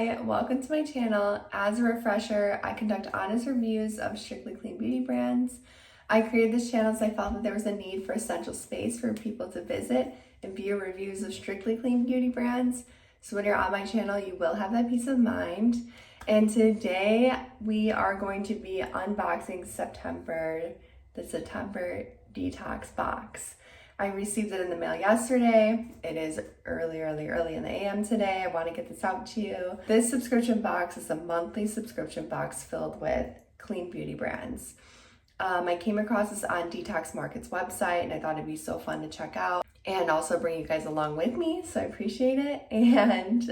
Hi, welcome to my channel. As a refresher, I conduct honest reviews of strictly clean beauty brands. I created this channel because I felt that there was a need for a central space for people to visit and view reviews of strictly clean beauty brands. So when you're on my channel, you will have that peace of mind. And today we are going to be unboxing the September Detox Box. I received it in the mail yesterday. It is early in the AM today. I want to get this out to you. This subscription box is a monthly subscription box filled with clean beauty brands. I came across this on Detox Market's website and I thought it'd be so fun to check out and also bring you guys along with me, so I appreciate it. And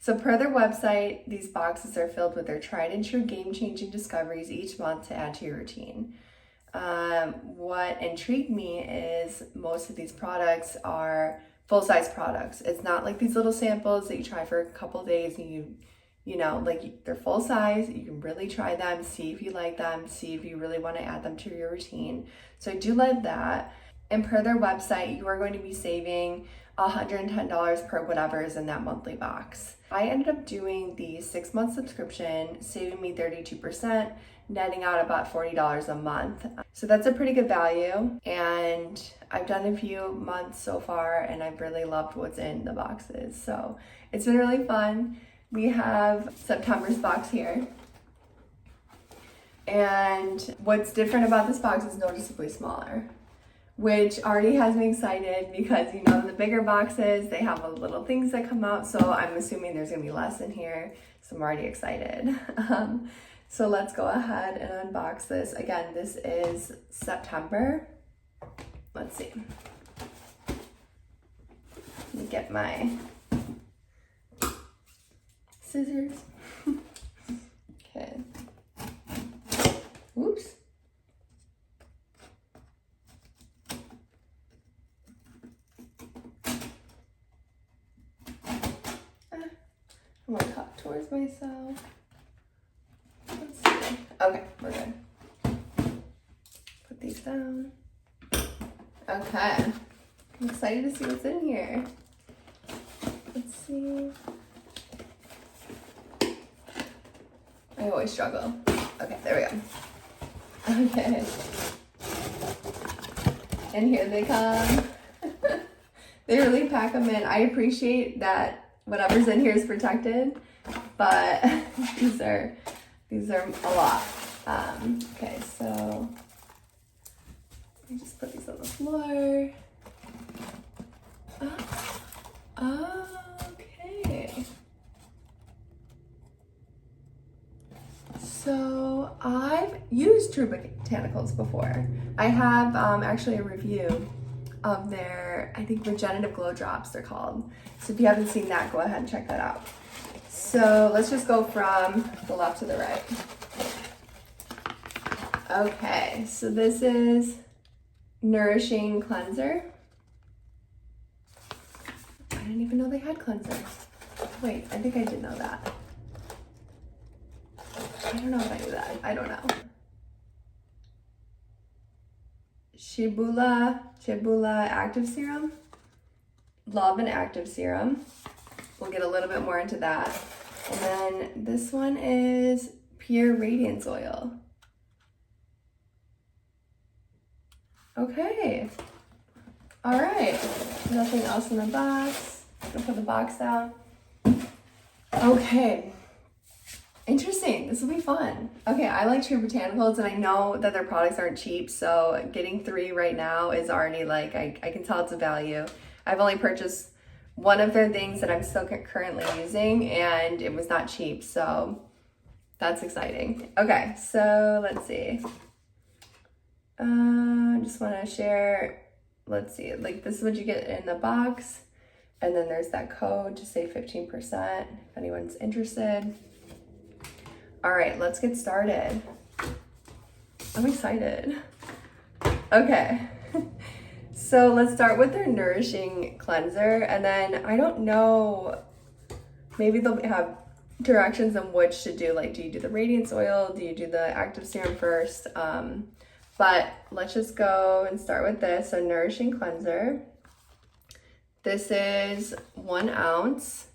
so per their website, these boxes are filled with their tried and true game-changing discoveries each month to add to your routine. What intrigued me is most of these products are full-size products. It's not like these little samples that you try for a couple days and you know, like they're full size. You can really try them, see if you like them, see if you really want to add them to your routine. So I do love that. And per their website, you are going to be saving $110 per whatever is in that monthly box. I ended up doing the 6-month subscription, saving me 32%, netting out about $40 a month. So that's a pretty good value. And I've done a few months so far and I've really loved what's in the boxes. So it's been really fun. We have September's box here. And what's different about this box is noticeably smaller, which already has me excited because, you know, the bigger boxes, they have little things that come out. So I'm assuming there's gonna be less in here. So I'm already excited. So let's go ahead and unbox this. Again, this is September. Let's see. Let me get my scissors. Okay. Oops. I'm gonna cut towards myself. Let's see. Okay, we're good. Put these down. Okay. I'm excited to see what's in here. Let's see. I always struggle. Okay, there we go. Okay. And here they come. They really pack them in. I appreciate that whatever's in here is protected, but these are a lot. Okay, so let me just put these on the floor. Okay. So I've used True Botanicals before. I have actually a review of their, I think, Regenerative Glow Drops they're called. So if you haven't seen that, go ahead and check that out. So let's just go from the left to the right. Okay, so this is Nourishing Cleanser. I didn't even know they had cleansers. Wait, I think I did know that. I don't know if I knew that. I don't know. Chebula Active Serum. Love an active serum. We'll get a little bit more into that. And then this one is Pure Radiance Oil. Okay. All right. Nothing else in the box. Gonna put the box down. Okay. Interesting. This will be fun. Okay, I like True Botanicals and I know that their products aren't cheap, so getting 3 right now is already like, I can tell it's a value. I've only purchased one of their things that I'm still currently using and it was not cheap, so that's exciting. Okay, so let's see. I just want to share, let's see, like this is what you get in the box and then there's that code to save 15% if anyone's interested. All right, let's get started. I'm excited. Okay. So let's start with their Nourishing Cleanser, and then I don't know, maybe they'll have directions on which to do, like do you do the Radiance Oil, do you do the Active Serum first? But let's just go and start with this. So Nourishing Cleanser. This is 1 ounce,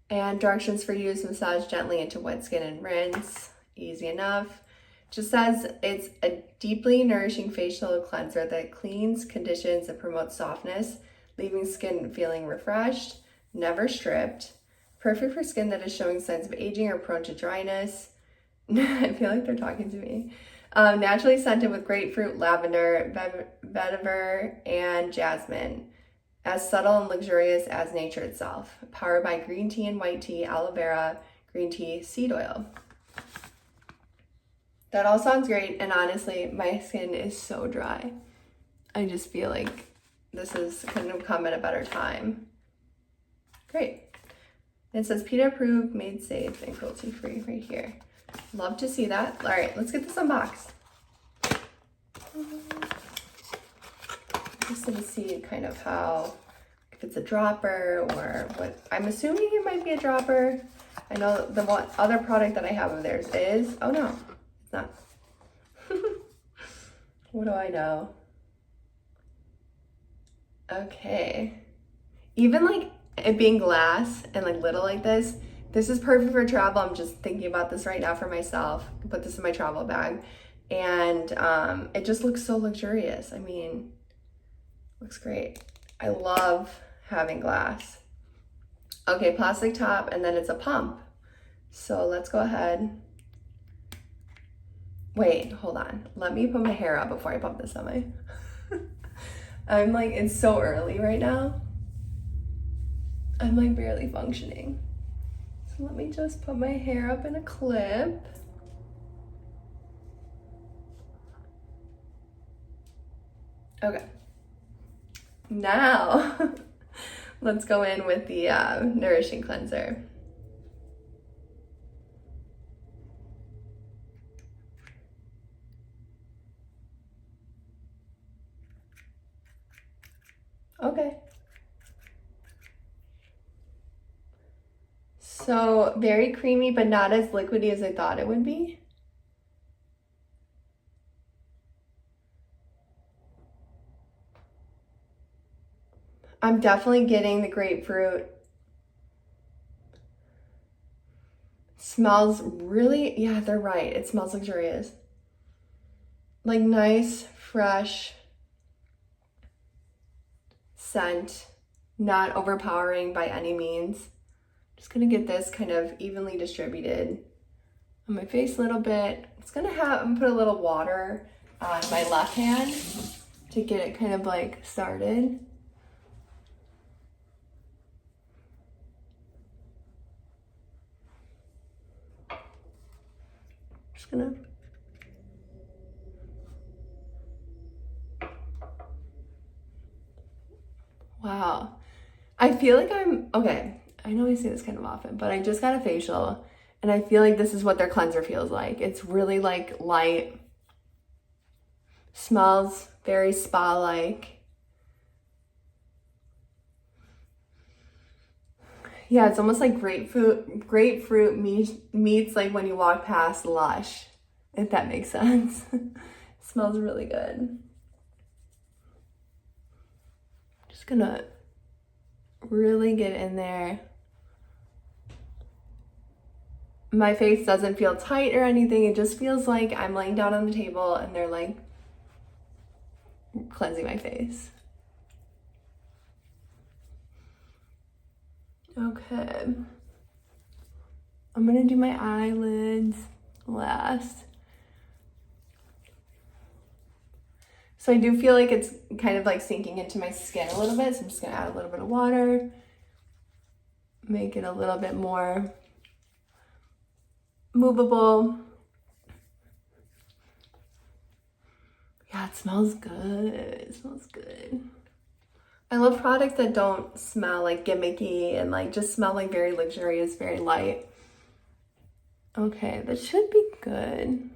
And directions for use: massage gently into wet skin and rinse. Easy enough. Just says it's a deeply nourishing facial cleanser that cleans, conditions, and promotes softness, leaving skin feeling refreshed, never stripped. Perfect for skin that is showing signs of aging or prone to dryness. I feel like they're talking to me. Naturally scented with grapefruit, lavender, vetiver, and jasmine. As subtle and luxurious as nature itself. Powered by green tea and white tea, aloe vera, green tea, seed oil. That all sounds great, and honestly, my skin is so dry. I just feel like this couldn't have come at a better time. Great. It says PETA approved, made safe, and cruelty free right here. Love to see that. All right, let's get this unboxed. Just to see kind of how, if it's a dropper or what. I'm assuming it might be a dropper. I know the one other product that I have of theirs is, oh no, it's not. What do I know? Okay. Even like it being glass and like little like this is perfect for travel. I'm just thinking about this right now for myself. I put this in my travel bag, and it just looks so luxurious. I mean, looks great. I love having glass. Okay, plastic top, and then it's a pump. So let's go ahead. Wait, hold on. Let me put my hair up before I pump this on my... I'm like, it's so early right now. I'm like barely functioning. So let me just put my hair up in a clip. Okay. Now, let's go in with the Nourishing cleanser. Okay. So very creamy, but not as liquidy as I thought it would be. I'm definitely getting the grapefruit. Smells really, yeah, they're right. It smells luxurious. Like nice, fresh scent, not overpowering by any means. Just gonna get this kind of evenly distributed on my face a little bit. I'm gonna put a little water on my left hand to get it kind of like started. Just gonna wow. I feel like okay. I know I say this kind of often, but I just got a facial and I feel like this is what their cleanser feels like. It's really like light, smells very spa-like. Yeah, it's almost like grapefruit meets like when you walk past Lush, if that makes sense. Smells really good. Just gonna really get in there. My face doesn't feel tight or anything. It just feels like I'm laying down on the table and they're like cleansing my face. Okay. I'm gonna do my eyelids last. So I do feel like it's kind of like sinking into my skin a little bit. So I'm just gonna add a little bit of water, make it a little bit more movable. Yeah, it smells good. It smells good. I love products that don't smell like gimmicky and like just smell like very luxurious, very light. Okay, that should be good.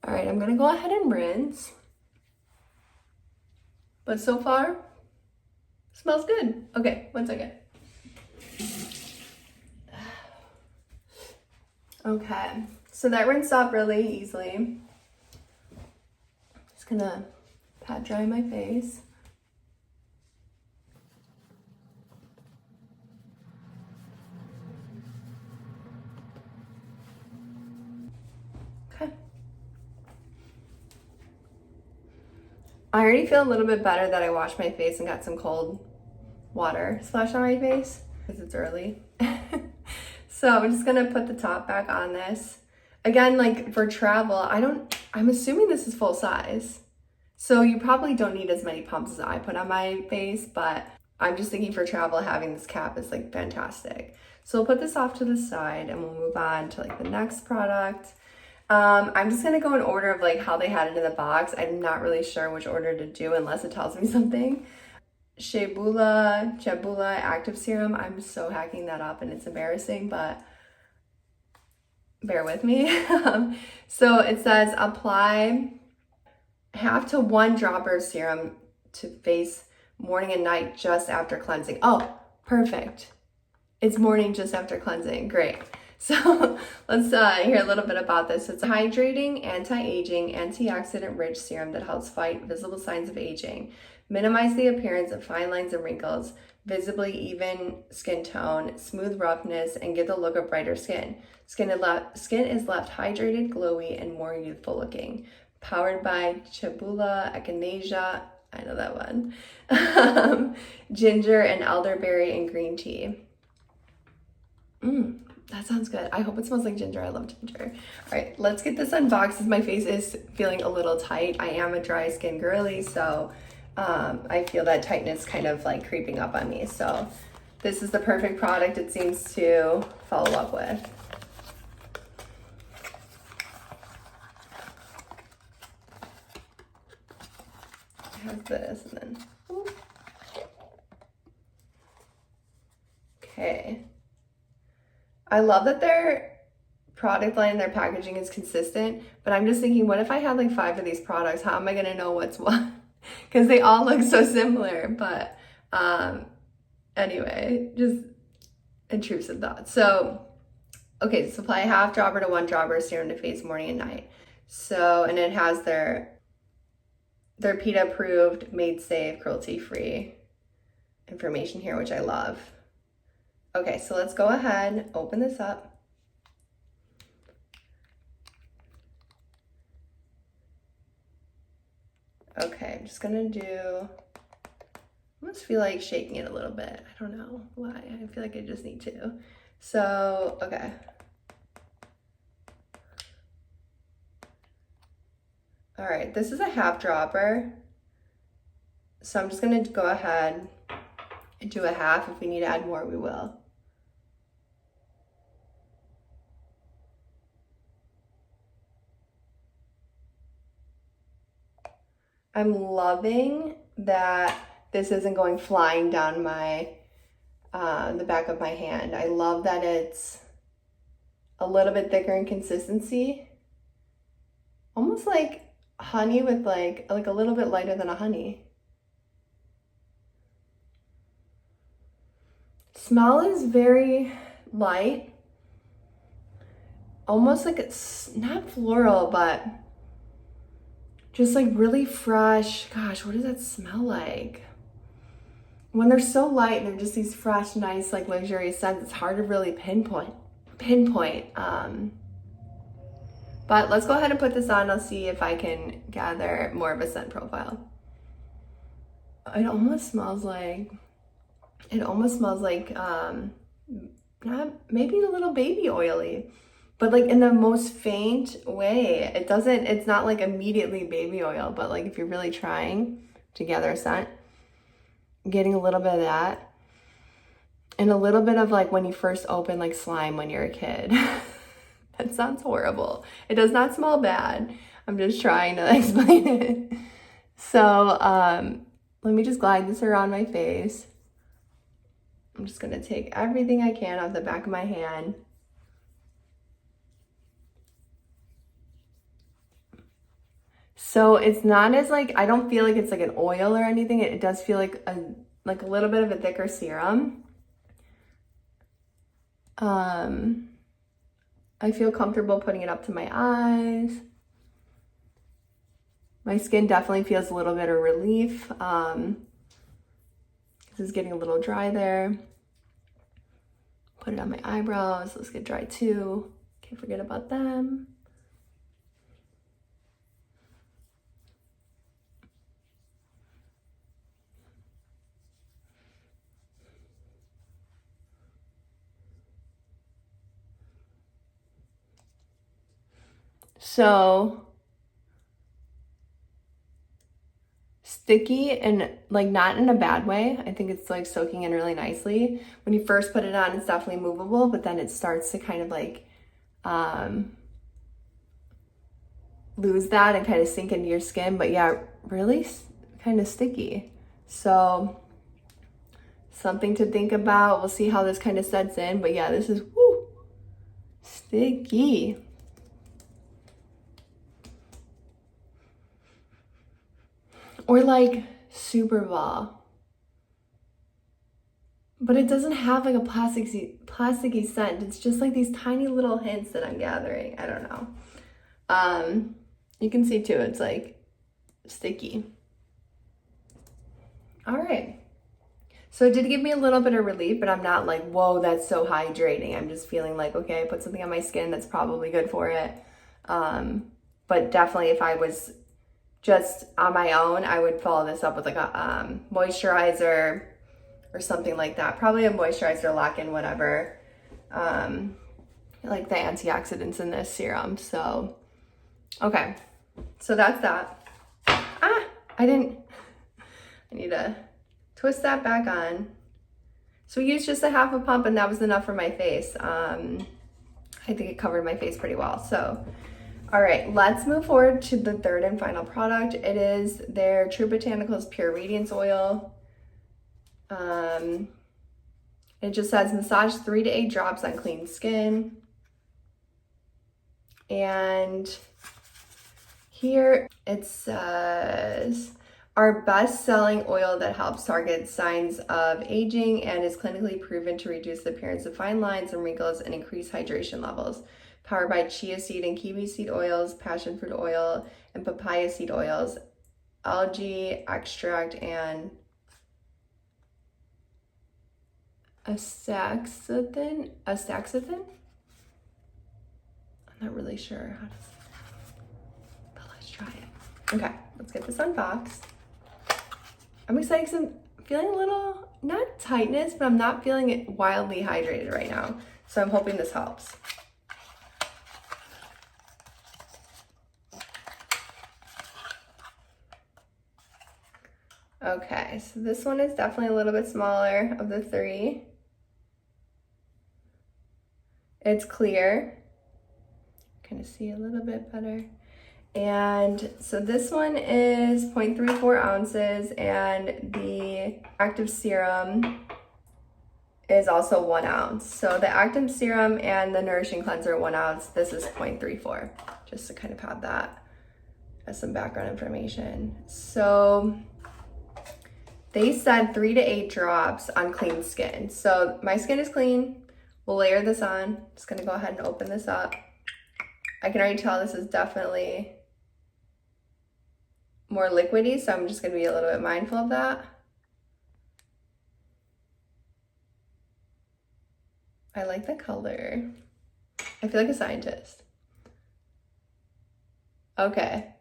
All right, I'm gonna go ahead and rinse. But so far, smells good. Okay, 1 second. Okay, so that rinsed off really easily. Just gonna pat dry my face. I already feel a little bit better that I washed my face and got some cold water splashed on my face because it's early. So I'm just gonna put the top back on this. Again, like for travel, I'm assuming this is full size. So you probably don't need as many pumps as I put on my face, but I'm just thinking for travel, having this cap is like fantastic. So we'll put this off to the side and we'll move on to like the next product. I'm just gonna go in order of like how they had it in the box. I'm not really sure which order to do unless it tells me something. Chebula active serum. I'm so hacking that up and it's embarrassing, but bear with me. So it says apply half to 1 dropper of serum to face morning and night just after cleansing. Oh, perfect. It's morning just after cleansing. Great. So let's hear a little bit about this. It's a hydrating, anti-aging, antioxidant-rich serum that helps fight visible signs of aging, minimize the appearance of fine lines and wrinkles, visibly even skin tone, smooth roughness, and give the look of brighter skin. Skin is left hydrated, glowy, and more youthful looking. Powered by Chebula, echinacea, I know that one, ginger and elderberry and green tea. That sounds good. I hope it smells like ginger. I love ginger. All right, let's get this unboxed as my face is feeling a little tight. I am a dry skin girly, so I feel that tightness kind of like creeping up on me. So this is the perfect product it seems to follow up with. I have this and then, okay. I love that their product line, their packaging is consistent, but I'm just thinking, what if I had like 5 of these products? How am I gonna know what's what? Because they all look so similar, but anyway, just intrusive thoughts. So, okay, supply a half dropper to 1 dropper serum to face morning and night. So, and it has their PETA approved, made safe, cruelty free information here, which I love. Okay, so let's go ahead, open this up. Okay, I'm just gonna I almost feel like shaking it a little bit. I don't know why, I feel like I just need to. So, okay. All right, this is a half dropper. So I'm just gonna go ahead and do a half. If we need to add more, we will. I'm loving that this isn't going flying down my, the back of my hand. I love that it's a little bit thicker in consistency. Almost like honey with like a little bit lighter than a honey. Smell is very light. Almost like it's not floral, but just like really fresh. Gosh, what does that smell like? When they're so light and they're just these fresh, nice, like luxurious scents, it's hard to really pinpoint. But let's go ahead and put this on. I'll see if I can gather more of a scent profile. It almost smells like not maybe a little baby oily, but like in the most faint way. It's not like immediately baby oil, but like if you're really trying to gather a scent, getting a little bit of that and a little bit of like when you first open like slime when you're a kid. That sounds horrible. It does not smell bad. I'm just trying to explain it. So let me just glide this around my face. I'm just gonna take everything I can off the back of my hand. So it's not as like, I don't feel like it's like an oil or anything. It does feel like a little bit of a thicker serum. I feel comfortable putting it up to my eyes. My skin definitely feels a little bit of relief. This is getting a little dry there. Put it on my eyebrows. Let's get dry too. Can't forget about them. So sticky and like not in a bad way. I think it's like soaking in really nicely. When you first put it on, it's definitely movable, but then it starts to kind of like lose that and kind of sink into your skin. But yeah, really kind of sticky. So something to think about. We'll see how this kind of sets in. But yeah, this is sticky. Or like Super Ball. But it doesn't have like a plasticky scent. It's just like these tiny little hints that I'm gathering. I don't know. You can see too, it's like sticky. All right. So it did give me a little bit of relief, but I'm not like, whoa, that's so hydrating. I'm just feeling like, okay, I put something on my skin that's probably good for it. But definitely if I was just on my own, I would follow this up with like a moisturizer or something like that. Probably a moisturizer, lock-in, whatever. Like the antioxidants in this serum. So, okay. So that's that. I need to twist that back on. So we used just a half a pump and that was enough for my face. I think it covered my face pretty well. So, all right, let's move forward to the third and final product. It is their True Botanicals Pure Radiance Oil. It just says massage 3 to 8 drops on clean skin. And here it says, our best-selling oil that helps target signs of aging and is clinically proven to reduce the appearance of fine lines and wrinkles and increase hydration levels. Powered by chia seed and kiwi seed oils, passion fruit oil, and papaya seed oils, algae extract, and astaxanthin? I'm not really sure how to say that, but let's try it. Okay, let's get this unboxed. I'm excited because I'm feeling a little, not tightness, but I'm not feeling it wildly hydrated right now. So I'm hoping this helps. Okay, so this one is definitely a little bit smaller of the three. It's clear. Kind of see a little bit better. And so this one is 0.34 ounces and the active serum is also 1 ounce. So the active serum and the nourishing cleanser 1 ounce. This is 0.34, just to kind of have that as some background information. So they said 3 to 8 drops on clean skin. So my skin is clean. We'll layer this on. Just gonna go ahead and open this up. I can already tell this is definitely more liquidy, so I'm just gonna be a little bit mindful of that. I like the color. I feel like a scientist. Okay.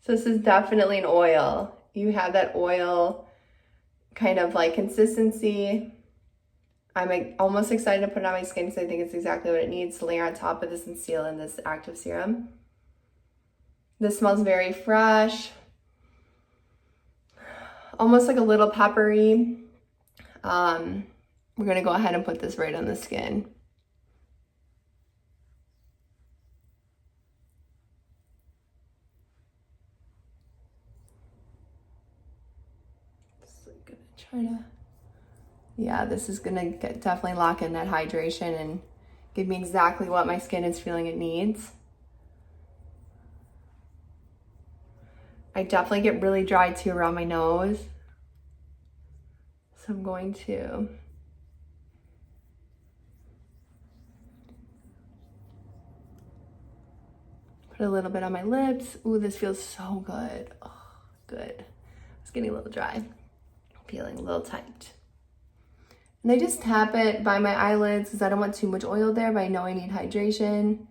So this is definitely an oil. You have that oil kind of like consistency. I'm like almost excited to put it on my skin because I think it's exactly what it needs to layer on top of this and seal in this active serum. This smells very fresh, almost like a little peppery. We're gonna go ahead and put this right on the skin. Yeah, this is gonna definitely lock in that hydration and give me exactly what my skin is feeling it needs. I definitely get really dry too around my nose. So I'm going to put a little bit on my lips. Ooh, this feels so good. Oh, good. It's getting a little dry. Feeling a little tight. And I just tap it by my eyelids because I don't want too much oil there, but I know I need hydration.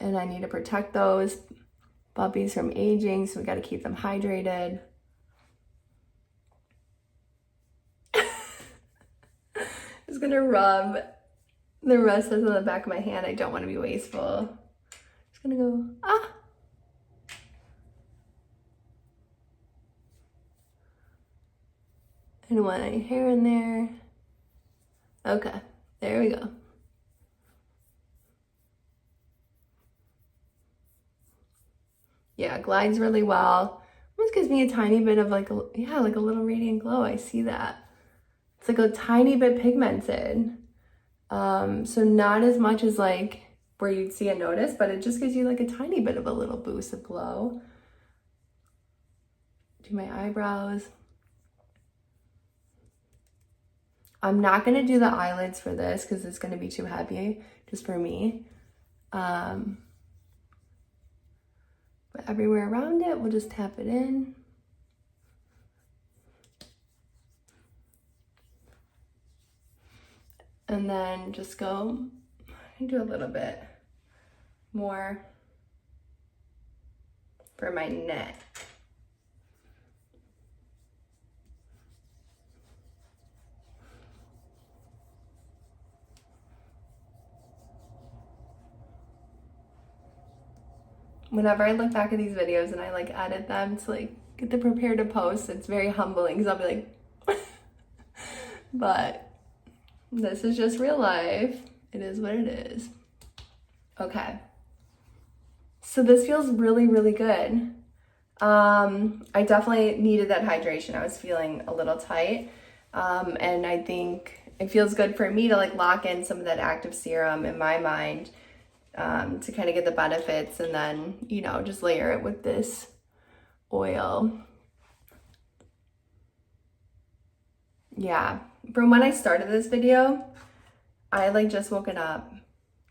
And I need to protect those puppies from aging, so we got to keep them hydrated. It's going gonna rub the rest of the back of my hand. I don't want to be wasteful. Just gonna go, I don't want any hair in there. Okay, there we go. Yeah, glides really well. Almost gives me a tiny bit of like a little radiant glow. I see that. It's like a tiny bit pigmented. So not as much as like where you'd see a notice, but it just gives you like a tiny bit of a little boost of glow. Do my eyebrows. I'm not gonna do the eyelids for this because it's gonna be too heavy just for me. But everywhere around it, we'll just tap it in. And then just go and do a little bit more for my neck. Whenever I look back at these videos and I like edit them to like get them prepared to post, it's very humbling because I'll be like, but this is just real life. It is what it is. Okay. So this feels really, really good. I definitely needed that hydration. I was feeling a little tight. And I think it feels good for me to like lock in some of that active serum in my mind, to kind of get the benefits, and then, you know, just layer it with this oil. Yeah, from when I started this video, I like just woken up,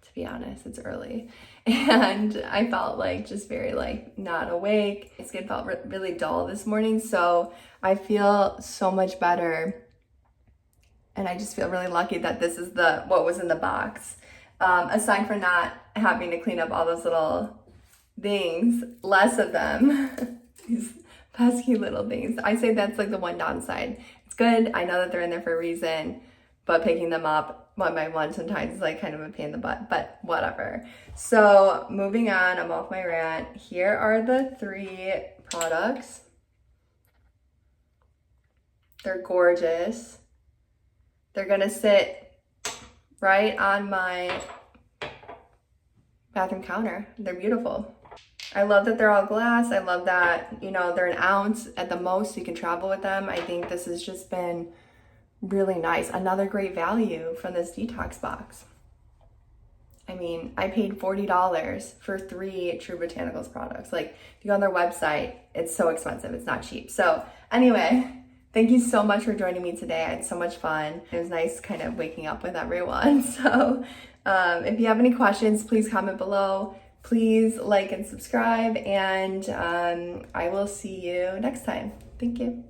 to be honest. It's early, and I felt like just very like not awake. My skin felt really dull this morning, so I feel so much better, and I just feel really lucky that this is what was in the box. Aside from not having to clean up all those little things, less of them, these pesky little things. I say that's like the one downside. It's good, I know that they're in there for a reason, but picking them up one by one sometimes is like kind of a pain in the butt, but whatever. So moving on, I'm off my rant. Here are the 3 products. They're gorgeous. They're gonna sit right on my bathroom counter. They're beautiful. I love that they're all glass. I love that, you know, they're an ounce at the most, so you can travel with them. I think this has just been really nice. Another great value from this detox box. I mean, I paid $40 for 3 True Botanicals products. Like, if you go on their website, it's so expensive. It's not cheap. So anyway, thank you so much for joining me today. I had so much fun. It was nice kind of waking up with everyone. So if you have any questions, please comment below. Please like and subscribe, and I will see you next time. Thank you.